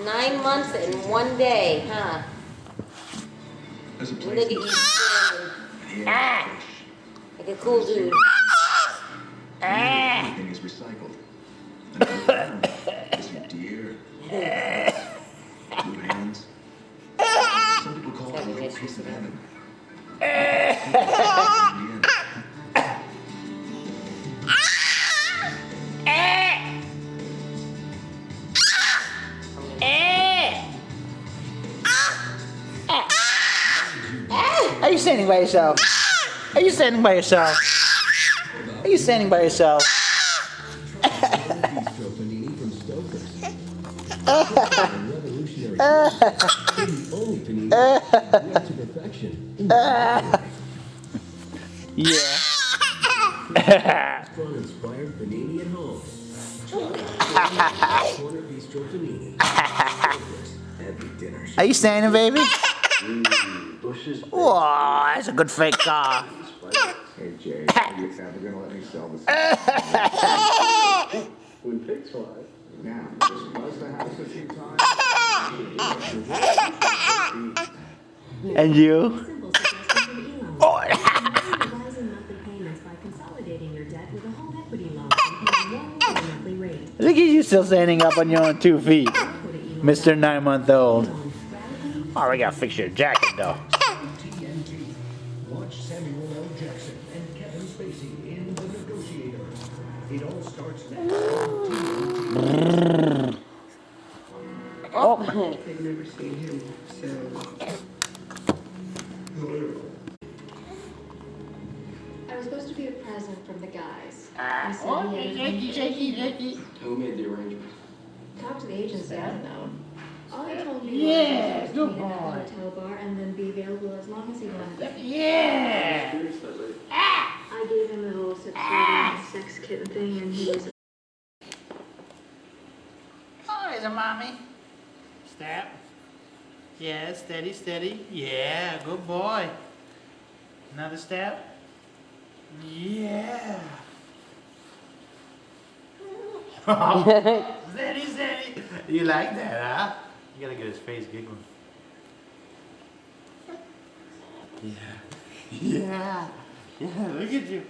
9 months and 1 day, huh? Look at you standing. Like a cool dude. Everything is recycled. Is it deer? Blue hands? Some people call it a little piece of heaven. Are you standing by yourself? Are you standing by yourself? Are you standing by yourself? Yeah. Inspired panini at home. Corner bistro panini. Every dinner. Are you standing, baby? Bushes. Whoa, that's a good fake car. Hey, Jay, are you ever going to let me sell this? When pigs fly. Now, just buzz the house a few times. And you? Simple suggestion from Elon. Oh. Rising monthly payments by consolidating your debt with a home equity loan and paying one monthly rate. Look at you still standing up on your own 2 feet, Mr. 9-month-old. Oh, we gotta fix your jacket though. TNT. Watch Samuel L. Jackson and Kevin Spacey in The Negotiator. It all starts next on TNT. Oh. They've never seen him, so. I was supposed to be a present from the guys. He said Oh, he had shaky. Who made the arrangements? talked to the agency, I don't know. All he told me Yeah, was good meet at the boy. hotel bar and then be available as long as he wanted. Yeah. I gave him the whole subservient sex kitten thing and he was Oh, there's a mommy. Step. Yeah, steady, steady. Yeah, good boy. Another step. Yeah. Steady, steady. You like that, huh? You gotta get his face giggling. Yeah. Yeah. Yeah, look at you.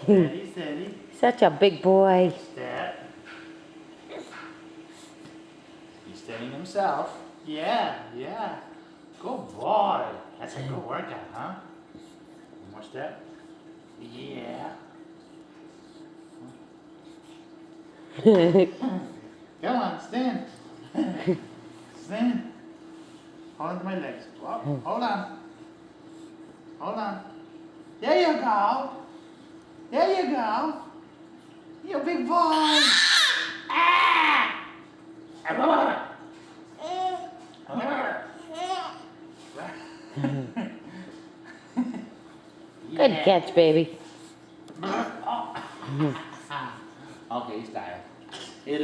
Steady, steady. Such a big boy. Step. He's steadying himself. Yeah, yeah. Good boy. That's a good workout, huh? One more step. Yeah. Come on, stand. Stand. Hold on to my legs. Whoa, hold on. Hold on. There you go. There you go. You big boy. Ah! Good catch, baby. Okay, he's tired. He's